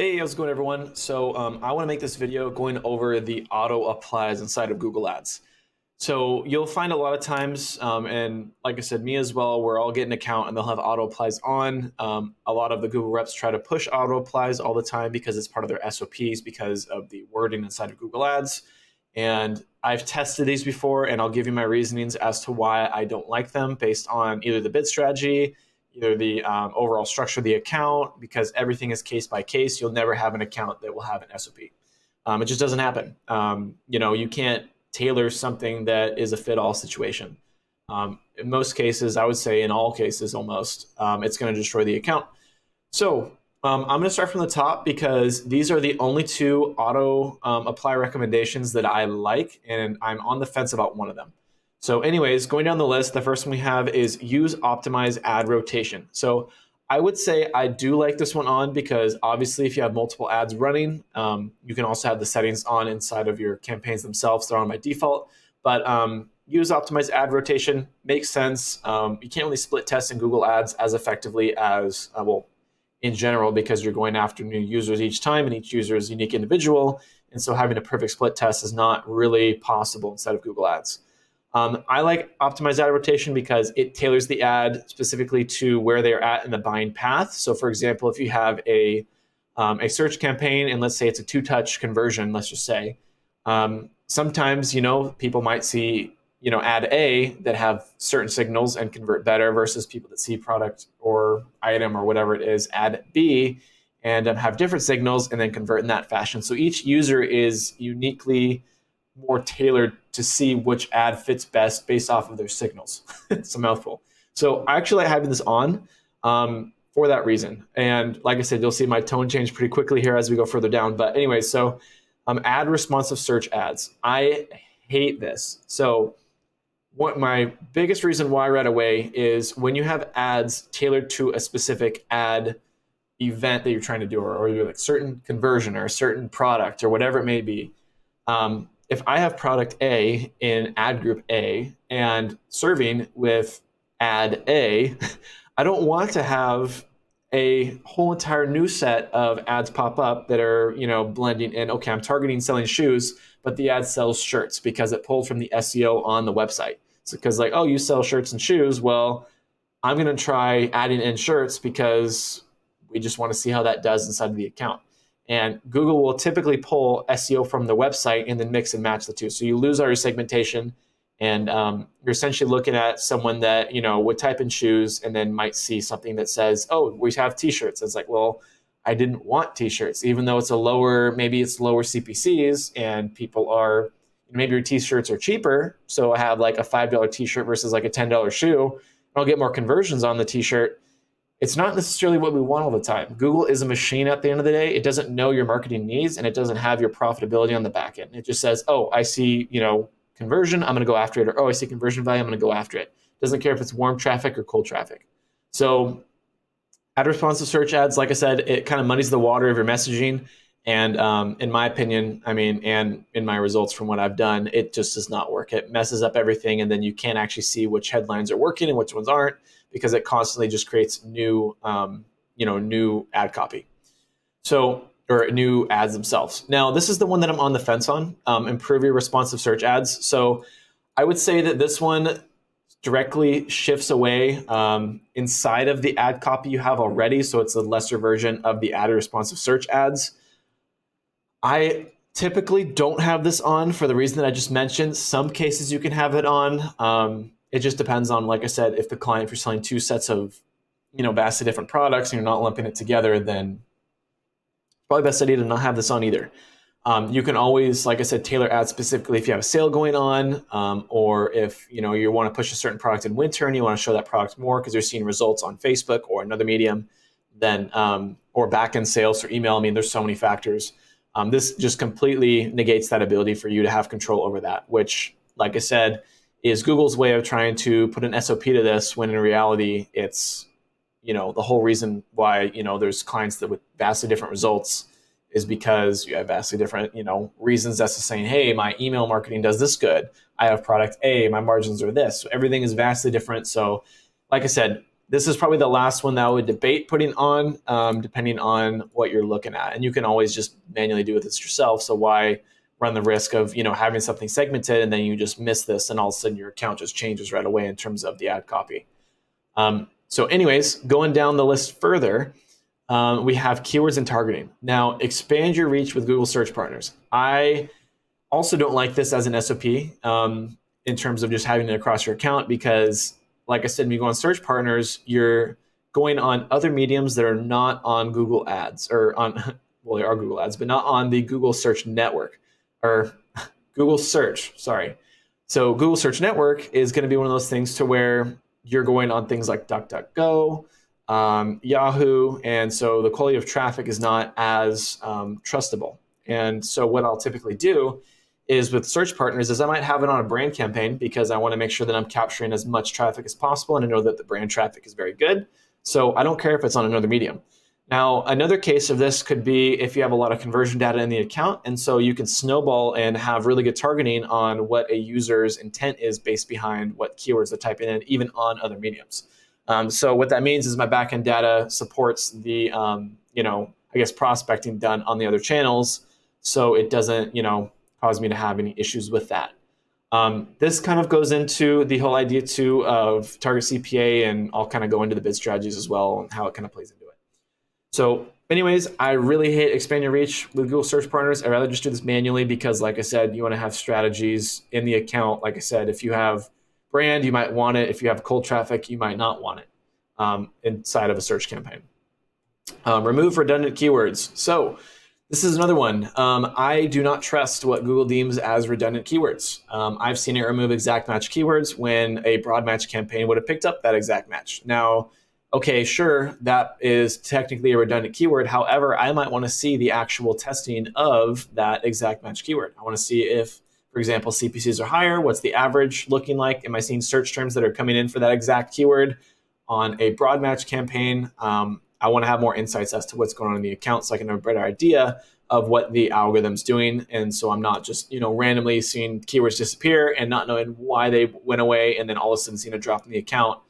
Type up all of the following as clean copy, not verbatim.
Hey, how's it going, everyone? So I want to make this video going over the auto applies inside of Google Ads. So you'll find a lot of times, and like I said, me as well, where I'll get an account and they'll have auto applies on. A lot of the Google reps try to push auto applies all the time because it's part of their SOPs because of the wording inside of Google Ads. And I've tested these before, and I'll give you my reasonings as to why I don't like them based on either the bid strategy, either the overall structure of the account, because everything is case by case. You'll never have an account that will have an SOP. It just doesn't happen. You can't tailor something that is a fit-all situation. In most cases, I would say in all cases almost, it's going to destroy the account. So I'm going to start from the top because these are the only two auto apply recommendations that I like, and I'm on the fence about one of them. So anyways, going down the list, the first one we have is use optimize ad rotation. So I would say I do like this one on because obviously if you have multiple ads running, you can also have the settings on inside of your campaigns themselves. They're on by default, but use optimize ad rotation makes sense. You can't really split test in Google Ads as effectively as, in general, because you're going after new users each time and each user is a unique individual. And so having a perfect split test is not really possible inside of Google Ads. I like optimized ad rotation because it tailors the ad specifically to where they're at in the buying path. So for example, if you have a search campaign and let's say it's a two-touch conversion, let's just say, sometimes, people might see, ad A that have certain signals and convert better versus people that see product or item or whatever it is, ad B, and have different signals and then convert in that fashion. So each user is uniquely more tailored to see which ad fits best based off of their signals. It's a mouthful. So I actually like having this on for that reason. And like I said, you'll see my tone change pretty quickly here as we go further down. But anyway, so ad responsive search ads. I hate this. So what my biggest reason why right away is when you have ads tailored to a specific ad event that you're trying to do, or you're like certain conversion or a certain product or whatever it may be. If I have product A in ad group A and serving with ad A, I don't want to have a whole entire new set of ads pop up that are, blending in. Okay, I'm targeting selling shoes, but the ad sells shirts because it pulled from the SEO on the website. So because like, oh, you sell shirts and shoes. Well, I'm going to try adding in shirts because we just want to see how that does inside of the account. And Google will typically pull SEO from the website and then mix and match the two. So you lose all your segmentation, and you're essentially looking at someone that would type in shoes and then might see something that says, "Oh, we have T-shirts." It's like, well, I didn't want T-shirts, even though it's maybe it's lower CPCs, and people are maybe your T-shirts are cheaper. So I have like a $5 T-shirt versus like a $10 shoe. I'll get more conversions on the T-shirt. It's not necessarily what we want all the time. Google is a machine at the end of the day. It doesn't know your marketing needs, and it doesn't have your profitability on the back end. It just says, oh, I see, conversion, I'm going to go after it. Or, oh, I see conversion value, I'm going to go after it. Doesn't care if it's warm traffic or cold traffic. So ad responsive search ads, like I said, it kind of muddies the water of your messaging. And in my opinion, and in my results from what I've done, it just does not work. It messes up everything, and then you can't actually see which headlines are working and which ones aren't, because it constantly just creates new ad copy. So, or new ads themselves. Now, this is the one that I'm on the fence on, improve your responsive search ads. So I would say that this one directly shifts away inside of the ad copy you have already. So it's a lesser version of the ad responsive search ads. I typically don't have this on for the reason that I just mentioned. Some cases you can have it on. It just depends on, like I said, if you're selling two sets of, vastly different products and you're not lumping it together, then probably best idea to not have this on either. You can always, like I said, tailor ads specifically if you have a sale going on, or if you want to push a certain product in winter and you want to show that product more because you're seeing results on Facebook or another medium, then or back-end sales or email. There's so many factors. This just completely negates that ability for you to have control over that, which, like I said, is Google's way of trying to put an SOP to this, when in reality, it's, the whole reason why, there's clients that with vastly different results is because you have vastly different, reasons as to saying, hey, my email marketing does this good. I have product A, my margins are this. So everything is vastly different. So like I said, This is probably the last one that I would debate putting on, depending on what you're looking at. And you can always just manually do this yourself. So why run the risk of having something segmented and then you just miss this and all of a sudden your account just changes right away in terms of the ad copy. So anyways, going down the list further, we have keywords and targeting. Now, expand your reach with Google Search Partners. I also don't like this as an SOP in terms of just having it across your account because, like I said, when you go on Search Partners, you're going on other mediums that are not on Google Ads or on, well, they are Google Ads, but not on the Google Search Network or Google Search, sorry. So Google Search Network is going to be one of those things to where you're going on things like DuckDuckGo, Yahoo, and so the quality of traffic is not as trustable. And so what I'll typically do is with Search Partners is I might have it on a brand campaign because I want to make sure that I'm capturing as much traffic as possible, and I know that the brand traffic is very good. So I don't care if it's on another medium. Now, another case of this could be if you have a lot of conversion data in the account, and so you can snowball and have really good targeting on what a user's intent is based behind what keywords they're typing in, even on other mediums. So what that means is my backend data supports the, prospecting done on the other channels, so it doesn't, cause me to have any issues with that. This kind of goes into the whole idea too of target CPA, and I'll kind of go into the bid strategies as well and how it kind of plays into it. So anyways, I really hate expand your reach with Google Search Partners. I'd rather just do this manually because, like I said, you want to have strategies in the account. Like I said, if you have brand, you might want it. If you have cold traffic, you might not want it inside of a search campaign. Remove redundant keywords. So this is another one. I do not trust what Google deems as redundant keywords. I've seen it remove exact match keywords when a broad match campaign would have picked up that exact match. Now, okay, sure, that is technically a redundant keyword. However, I might want to see the actual testing of that exact match keyword. I want to see if, for example, CPCs are higher. What's the average looking like? Am I seeing search terms that are coming in for that exact keyword on a broad match campaign? I want to have more insights as to what's going on in the account so I can have a better idea of what the algorithm's doing. And so I'm not just, randomly seeing keywords disappear and not knowing why they went away and then all of a sudden seeing a drop in the account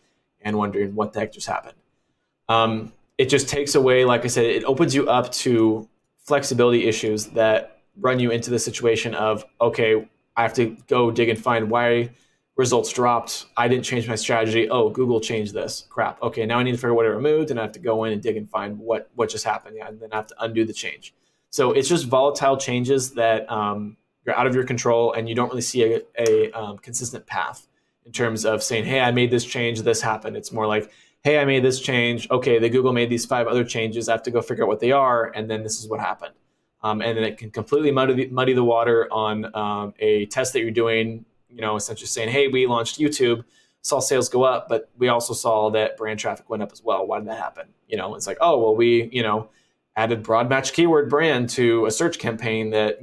and wondering what the heck just happened. It just takes away, like I said, it opens you up to flexibility issues that run you into the situation of, okay, I have to go dig and find why results dropped. I didn't change my strategy. Oh, Google changed this. Crap. Okay, now I need to figure out what it removed, and I have to go in and dig and find what just happened. Yeah, and then I have to undo the change. So it's just volatile changes that you're out of your control, and you don't really see a consistent path in terms of saying, hey, I made this change, this happened. It's more like, hey, I made this change. Okay, the Google made these 5 other changes. I have to go figure out what they are, and then this is what happened. And then it can completely muddy the water on a test that you're doing, essentially saying, hey, we launched YouTube, saw sales go up, but we also saw that brand traffic went up as well. Why did that happen? It's like, oh, well, we, added broad match keyword brand to a search campaign that,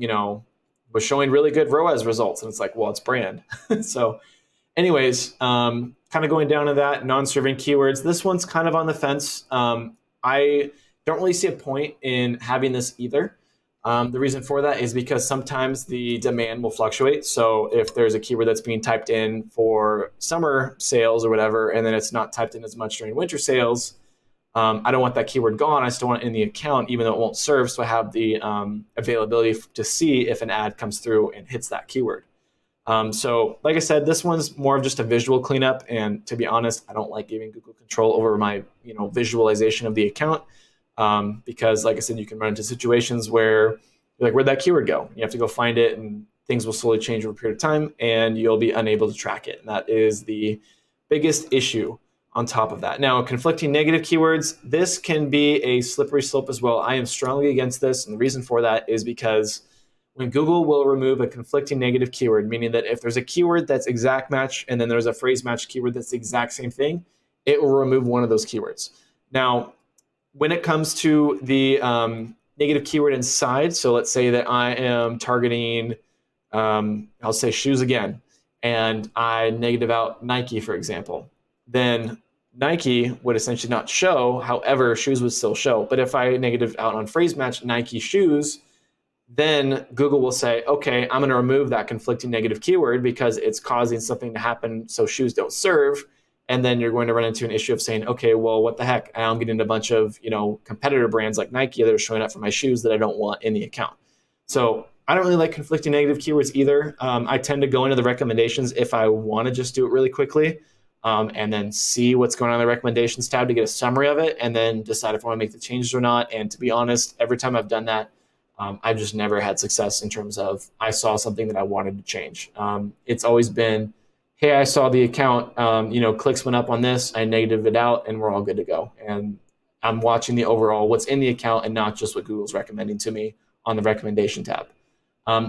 was showing really good ROAS results. And it's like, well, it's brand. So anyways, kind of going down to that, non-serving keywords. This one's kind of on the fence. I don't really see a point in having this either. The reason for that is because sometimes the demand will fluctuate. So if there's a keyword that's being typed in for summer sales or whatever, and then it's not typed in as much during winter sales, I don't want that keyword gone. I still want it in the account, even though it won't serve. So I have the availability to see if an ad comes through and hits that keyword. So like I said, this one's more of just a visual cleanup. And to be honest, I don't like giving Google control over my visualization of the account. Because like I said, you can run into situations where you're like, where'd that keyword go? You have to go find it, and things will slowly change over a period of time, and you'll be unable to track it. And that is the biggest issue on top of that. Now, conflicting negative keywords, this can be a slippery slope as well. I am strongly against this, and the reason for that is because when Google will remove a conflicting negative keyword, meaning that if there's a keyword that's exact match and then there's a phrase match keyword that's the exact same thing, it will remove one of those keywords. Now, when it comes to the negative keyword inside, so let's say that I am targeting, I'll say shoes again, and I negative out Nike, for example, then Nike would essentially not show, however, shoes would still show. But if I negative out on phrase match Nike shoes, then Google will say, okay, I'm going to remove that conflicting negative keyword because it's causing something to happen so shoes don't serve. And then you're going to run into an issue of saying, okay, well, what the heck? I'm getting a bunch of, competitor brands like Nike that are showing up for my shoes that I don't want in the account. So I don't really like conflicting negative keywords either. I tend to go into the recommendations if I want to just do it really quickly, and then see what's going on in the recommendations tab to get a summary of it, and then decide if I want to make the changes or not. And to be honest, every time I've done that, I've just never had success in terms of I saw something that I wanted to change. It's always been, hey, I saw the account, clicks went up on this, I negatived it out, and we're all good to go. And I'm watching the overall what's in the account and not just what Google's recommending to me on the recommendation tab.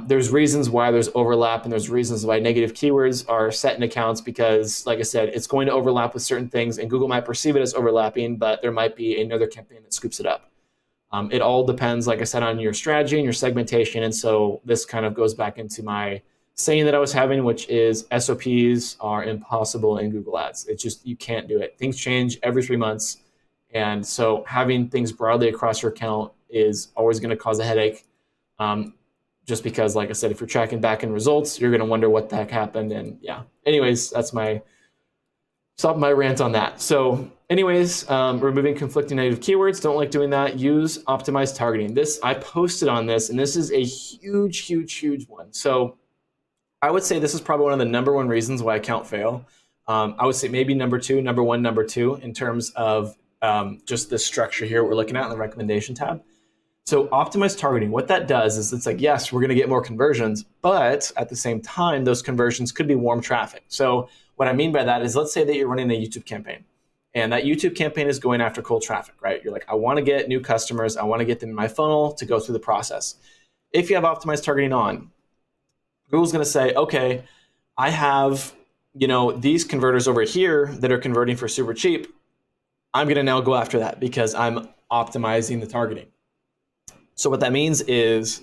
There's reasons why there's overlap, and there's reasons why negative keywords are set in accounts because, like I said, it's going to overlap with certain things, and Google might perceive it as overlapping, but there might be another campaign that scoops it up. It all depends, like I said, on your strategy and your segmentation. And so this kind of goes back into my saying that I was having, which is SOPs are impossible in Google Ads. It's just, you can't do it. Things change every 3 months. And so having things broadly across your account is always going to cause a headache. Just because, like I said, if you're tracking back-end results, you're going to wonder what the heck happened. And yeah, anyways, that's my stop my rant on that. So anyways, removing conflicting negative keywords. Don't like doing that. Use optimized targeting. This, I posted on this, and this is a huge one. So I would say this is probably one of the number one reasons why account fail. I would say maybe number one, number two in terms of just the structure here we're looking at in the recommendation tab. So optimized targeting, what that does is it's like, yes, we're going to get more conversions, but at the same time, those conversions could be warm traffic. So what I mean by that is, let's say that you're running a YouTube campaign, and that YouTube campaign is going after cold traffic, right? You're like, I want to get new customers. I want to get them in my funnel to go through the process. If you have optimized targeting on, Google's going to say, okay, I have, these converters over here that are converting for super cheap. I'm going to now go after that because I'm optimizing the targeting. So what that means is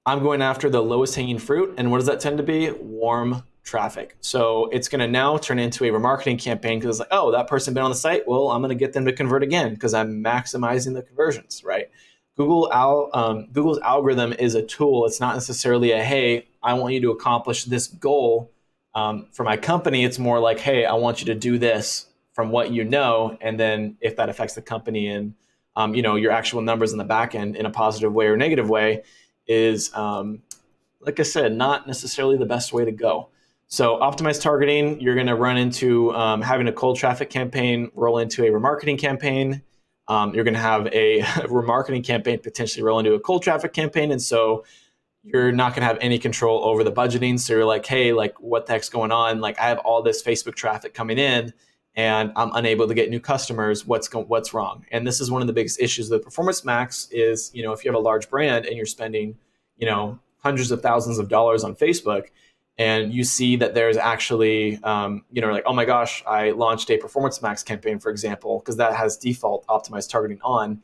I'm going after the lowest hanging fruit. And what does that tend to be? Warm traffic. So it's going to now turn into a remarketing campaign because it's like, oh, that person been on the site. Well, I'm going to get them to convert again because I'm maximizing the conversions, right? Google's algorithm is a tool. It's not necessarily a, hey, I want you to accomplish this goal. For my company, it's more like, hey, I want you to do this from what you know. And then if that affects the company and your actual numbers in the back end in a positive way or negative way is, like I said, not necessarily the best way to go. So optimized targeting, you're going to run into having a cold traffic campaign roll into a remarketing campaign. You're going to have a remarketing campaign potentially roll into a cold traffic campaign. And so you're not going to have any control over the budgeting. So you're like, hey, like what the heck's going on? Like I have all this Facebook traffic coming in and I'm unable to get new customers. What's wrong? And this is one of the biggest issues with Performance Max is, if you have a large brand and you're spending, hundreds of thousands of dollars on Facebook, and you see that there's actually, like, oh my gosh, I launched a Performance Max campaign, for example, because that has default optimized targeting on.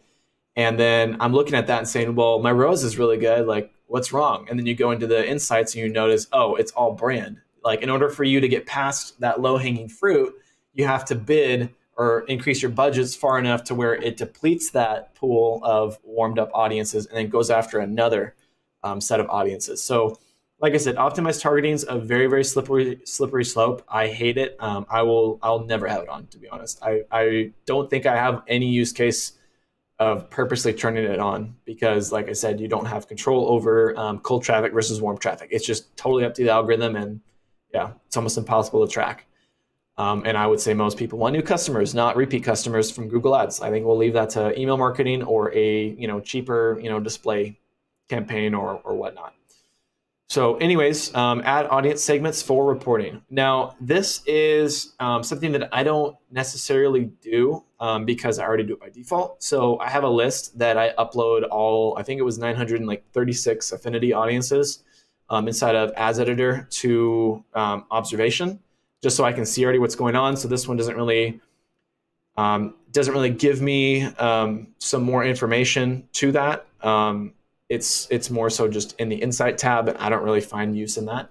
And then I'm looking at that and saying, well, my ROAS is really good. Like, what's wrong? And then you go into the insights and you notice, oh, it's all brand. Like, in order for you to get past that low hanging fruit, you have to bid or increase your budgets far enough to where it depletes that pool of warmed up audiences and then goes after another set of audiences. So like I said, optimized targeting is a very, very slippery slope. I hate it. I'll never have it on, to be honest. I don't think I have any use case of purposely turning it on because, like I said, you don't have control over cold traffic versus warm traffic. It's just totally up to the algorithm, and yeah, it's almost impossible to track. And I would say most people want new customers, not repeat customers from Google Ads. I think we'll leave that to email marketing or a cheaper display campaign or whatnot. So anyways, add audience segments for reporting. Now, this is something that I don't necessarily do because I already do it by default. So I have a list that I upload all, I think it was 936 affinity audiences inside of Ads Editor to observation, just so I can see already what's going on. So this one doesn't really give me some more information to that. It's more so just in the Insight tab, and I don't really find use in that.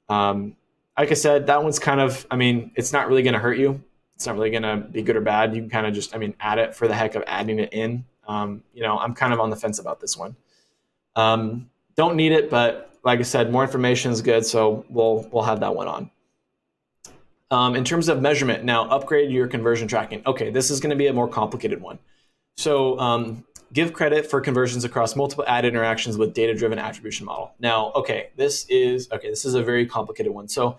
Like I said, that one's kind of, it's not really going to hurt you. It's not really going to be good or bad. You can kind of just, add it for the heck of adding it in. I'm kind of on the fence about this one. Don't need it, but like I said, more information is good, so we'll have that one on. In terms of measurement, now upgrade your conversion tracking. Okay, this is going to be a more complicated one. So give credit for conversions across multiple ad interactions with data-driven attribution model. Now, this is a very complicated one. So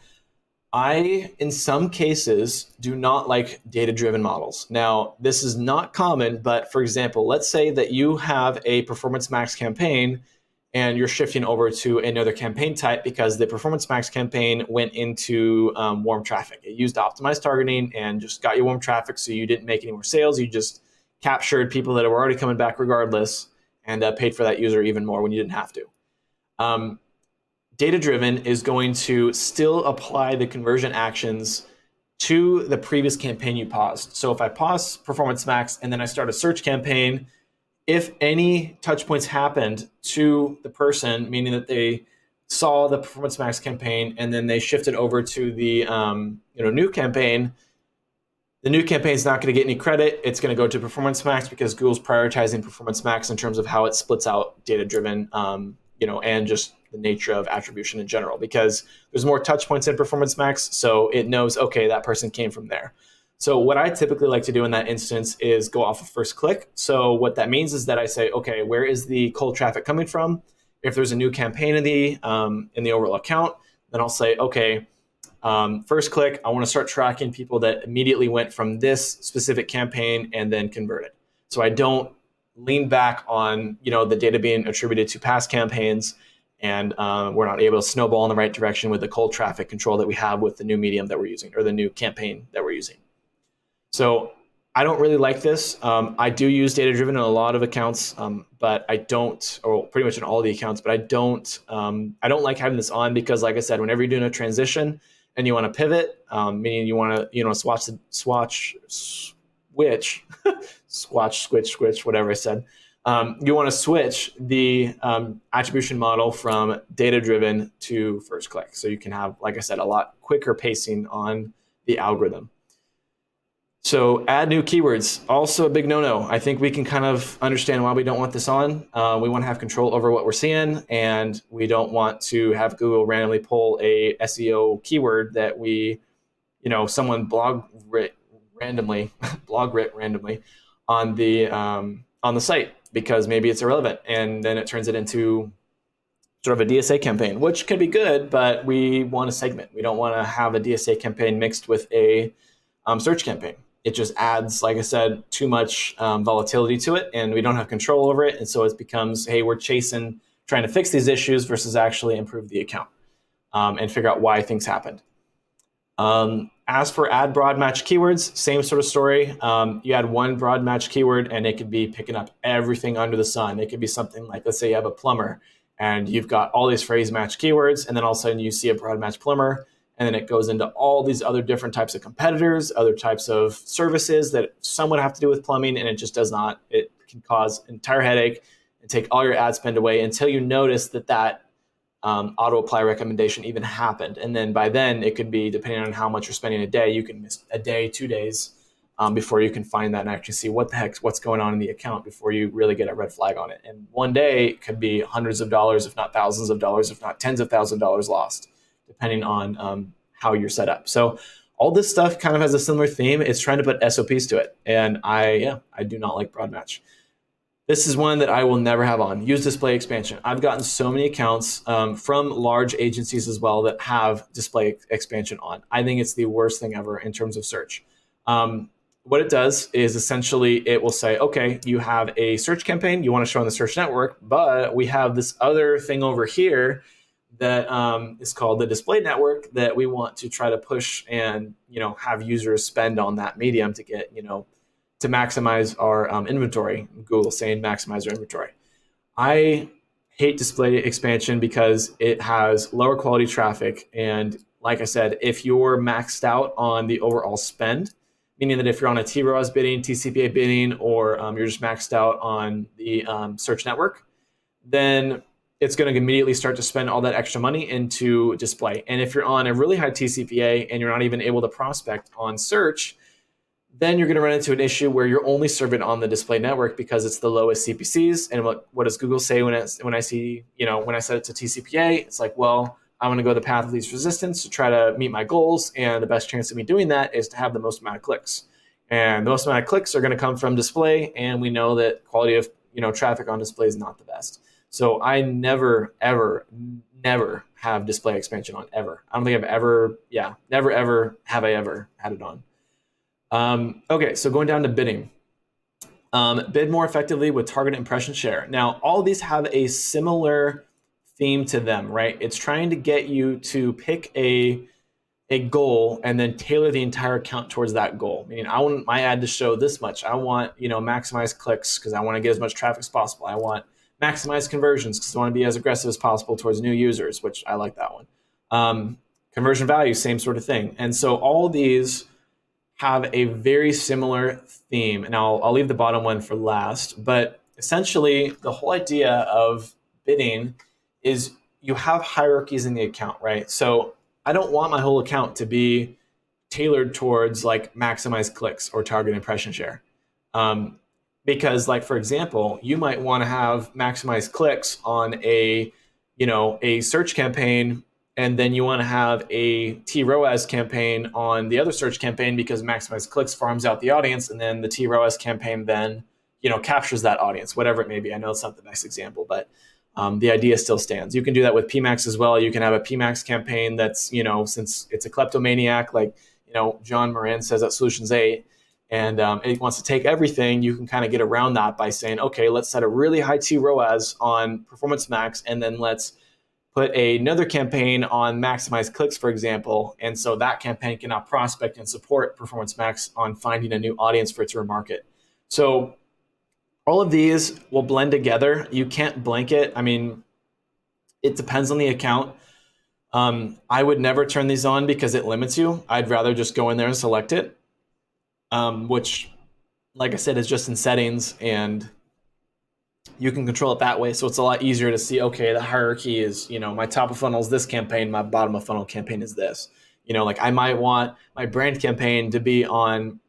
I, in some cases, do not like data-driven models. Now, this is not common, but for example, let's say that you have a Performance Max campaign and you're shifting over to another campaign type because the Performance Max campaign went into warm traffic. It used optimized targeting and just got you warm traffic, so you didn't make any more sales. You just captured people that were already coming back regardless and paid for that user even more when you didn't have to. Data-driven is going to still apply the conversion actions to the previous campaign you paused. So if I pause Performance Max and then I start a search campaign, if any touch points happened to the person, meaning that they saw the Performance Max campaign and then they shifted over to the new campaign, the new campaign is not going to get any credit. It's going to go to Performance Max because Google's prioritizing Performance Max in terms of how it splits out data-driven, and just the nature of attribution in general, because there's more touch points in Performance Max, so it knows, okay, that person came from there. So what I typically like to do in that instance is go off of first click. So what that means is that I say, okay, where is the cold traffic coming from? If there's a new campaign in the overall account, then I'll say, okay, first click, I want to start tracking people that immediately went from this specific campaign and then converted. So I don't lean back on the data being attributed to past campaigns, and we're not able to snowball in the right direction with the cold traffic control that we have with the new medium that we're using or the new campaign that we're using. So I don't really like this. I do use data-driven in a lot of accounts, but I don't, or pretty much in all the accounts, but I don't like having this on because, like I said, whenever you're doing a transition and you want to pivot, meaning you want to, switch, whatever I said. You want to switch the attribution model from data-driven to first click. So you can have, like I said, a lot quicker pacing on the algorithm. So add new keywords, also a big no-no. I think we can kind of understand why we don't want this on. We want to have control over what we're seeing, and we don't want to have Google randomly pull a SEO keyword that someone blog writ randomly on the site because maybe it's irrelevant, and then it turns it into sort of a DSA campaign, which can be good, but we want a segment. We don't want to have a DSA campaign mixed with a search campaign. It just adds, like I said, too much volatility to it, and we don't have control over it. And so it becomes, hey, we're trying to fix these issues versus actually improve the account and figure out why things happened. As for add broad match keywords, same sort of story. You add one broad match keyword and it could be picking up everything under the sun. It could be something like, let's say you have a plumber and you've got all these phrase match keywords, and then all of a sudden you see a broad match plumber, and then it goes into all these other different types of competitors, other types of services that somewhat have to do with plumbing, and it just does not. It can cause an entire headache and take all your ad spend away until you notice that auto apply recommendation even happened. And then by then it could be, depending on how much you're spending a day, you can miss a day, 2 days before you can find that and actually see what's going on in the account before you really get a red flag on it. And one day it could be hundreds of dollars, if not thousands of dollars, if not tens of thousands of dollars lost, depending on how you're set up. So all this stuff kind of has a similar theme. It's trying to put SOPs to it. And I do not like broad match. This is one that I will never have on. Use display expansion. I've gotten so many accounts from large agencies as well that have display expansion on. I think it's the worst thing ever in terms of search. What it does is essentially it will say, okay, you have a search campaign you want to show on the search network, but we have this other thing over here that is called the display network that we want to try to push and have users spend on that medium to get to maximize our inventory. Google saying maximize our inventory. I hate display expansion because it has lower quality traffic, and like I said, if you're maxed out on the overall spend, meaning that if you're on a TROAS bidding, TCPA bidding, or you're just maxed out on the search network, then it's going to immediately start to spend all that extra money into display. And if you're on a really high TCPA and you're not even able to prospect on search, then you're going to run into an issue where you're only serving on the display network because it's the lowest CPCs. And what does Google say when I set it to TCPA? It's like, well, I want to go the path of least resistance to try to meet my goals. And the best chance of me doing that is to have the most amount of clicks. And the most amount of clicks are going to come from display. And we know that quality of traffic on display is not the best. So I never, ever, never have display expansion on, ever. I don't think I've ever, never, ever have I ever had it on. Okay, so going down to bidding. Bid more effectively with target impression share. Now, all of these have a similar theme to them, right? It's trying to get you to pick a goal and then tailor the entire account towards that goal. Meaning, I want my ad to show this much. I want, maximize clicks because I want to get as much traffic as possible. I want maximize conversions because I want to be as aggressive as possible towards new users, which I like that one. Conversion value, same sort of thing. And so all of these have a very similar theme. And I'll leave the bottom one for last, but essentially the whole idea of bidding is you have hierarchies in the account, right? So I don't want my whole account to be tailored towards like maximize clicks or target impression share. Because like, for example, you might want to have maximize clicks on a search campaign, and then you want to have a TROAS campaign on the other search campaign because maximize clicks farms out the audience, and then the TROAS campaign then captures that audience, whatever it may be. I know it's not the best example, but the idea still stands. You can do that with PMAX as well. You can have a PMAX campaign that's, since it's a kleptomaniac, like, John Moran says at Solutions 8, and it wants to take everything, you can kind of get around that by saying, okay, let's set a really high TROAS on Performance Max, and then let's put another campaign on maximize clicks, for example. And so that campaign can now prospect and support Performance Max on finding a new audience for it to remarket. So all of these will blend together. You can't blanket. I mean, it depends on the account. I would never turn these on because it limits you. I'd rather just go in there and select it, which, like I said, is just in settings, and you can control it that way. So it's a lot easier to see, okay, the hierarchy is, my top of funnel is this campaign, my bottom of funnel campaign is this. Like I might want my brand campaign to be on,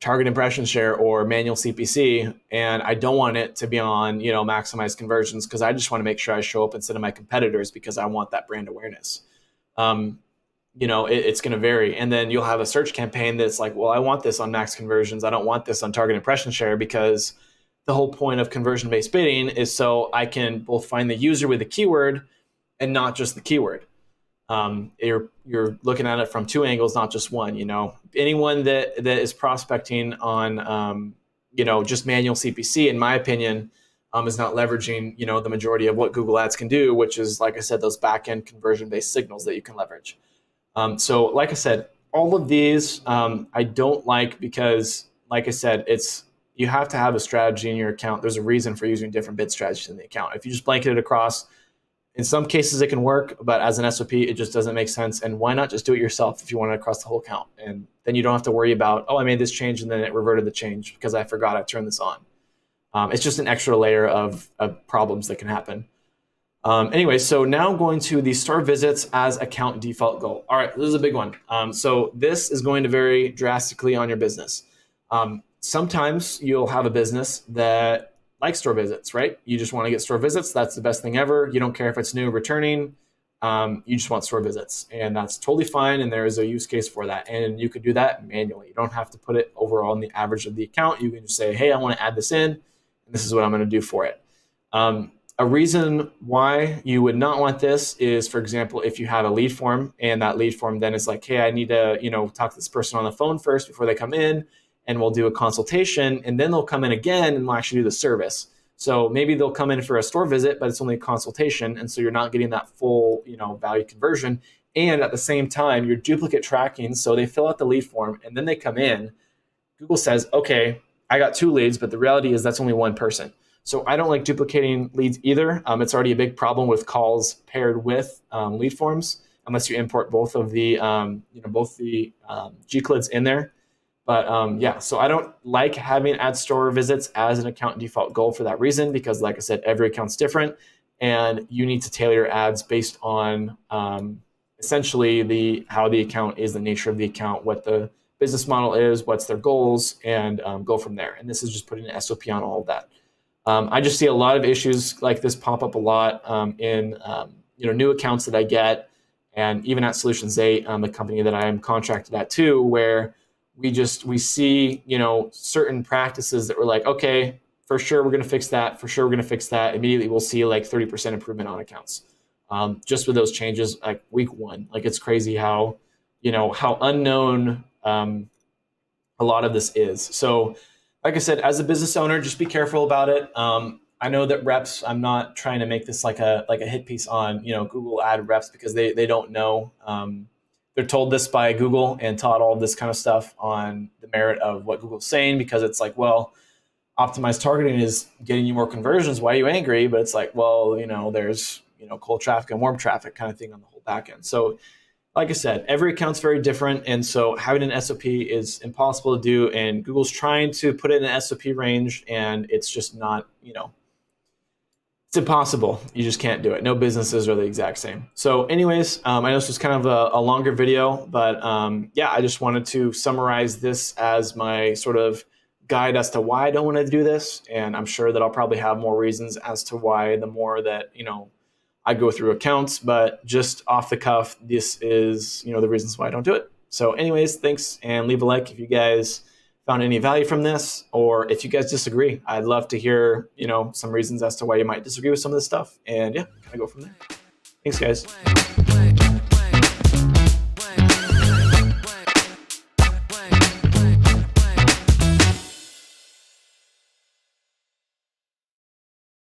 target impression share or manual CPC, and I don't want it to be on, maximize conversions because I just want to make sure I show up instead of my competitors because I want that brand awareness. It's going to vary. And then you'll have a search campaign that's like, well, I want this on max conversions. I don't want this on target impression share, because the whole point of conversion-based bidding is so I can both find the user with the keyword and not just the keyword. You're looking at it from two angles, not just one. Anyone that is prospecting on just manual CPC, in my opinion, is not leveraging the majority of what Google Ads can do, which is, like I said, those back-end conversion-based signals that you can leverage. So like I said, all of these I don't like because, like I said, you have to have a strategy in your account. There's a reason for using different bid strategies in the account. If you just blanket it across, in some cases it can work, but as an SOP, it just doesn't make sense. And why not just do it yourself if you want it across the whole account? And then you don't have to worry about, oh, I made this change and then it reverted the change because I forgot I turned this on. It's just an extra layer of problems that can happen. Anyway, so now going to the store visits as account default goal. All right, this is a big one. So this is going to vary drastically on your business. Sometimes you'll have a business that likes store visits, right? You just want to get store visits. That's the best thing ever. You don't care if it's new or returning. You just want store visits, and that's totally fine. And there is a use case for that. And you could do that manually. You don't have to put it overall in the average of the account. You can just say, hey, I want to add this in, and this is what I'm going to do for it. A reason why you would not want this is, for example, if you have a lead form and that lead form then is like, hey, I need to, talk to this person on the phone first before they come in, and we'll do a consultation, and then they'll come in again and we'll actually do the service. So maybe they'll come in for a store visit, but it's only a consultation, and so you're not getting that full, value conversion. And at the same time, you're duplicate tracking. So they fill out the lead form and then they come in. Google says, okay, I got 2 leads, but the reality is that's only 1 person. So I don't like duplicating leads either. It's already a big problem with calls paired with lead forms, unless you import both of the Gclids in there. But so I don't like having add store visits as an account default goal for that reason, because like I said, every account's different, and you need to tailor your ads based on essentially how the account is, the nature of the account, what the business model is, what's their goals, and go from there. And this is just putting an SOP on all of that. I just see a lot of issues like this pop up a lot in new accounts that I get, and even at Solutions 8, the company that I am contracted at too, where we see, certain practices that we're like, okay, for sure we're going to fix that. For sure we're going to fix that. Immediately we'll see like 30% improvement on accounts. Just with those changes, like week 1, like it's crazy how unknown a lot of this is. So like I said, as a business owner, just be careful about it. I know that reps, I'm not trying to make this like a hit piece on, Google ad reps, because they don't know. They're told this by Google and taught all this kind of stuff on the merit of what Google's saying, because it's like, well, optimized targeting is getting you more conversions. Why are you angry? But it's like, well, there's, cold traffic and warm traffic kind of thing on the whole back end. So like I said, every account's very different. And so having an SOP is impossible to do. And Google's trying to put it in an SOP range, and it's just not, it's impossible. You just can't do it. No businesses are the exact same. So anyways, I know this was kind of a longer video, but yeah, I just wanted to summarize this as my sort of guide as to why I don't want to do this. And I'm sure that I'll probably have more reasons as to why the more that, I go through accounts, but just off the cuff, this is, the reasons why I don't do it. So anyways, thanks, and leave a like if you guys found any value from this, or if you guys disagree. I'd love to hear, some reasons as to why you might disagree with some of this stuff, and yeah, kind of go from there. Thanks, guys.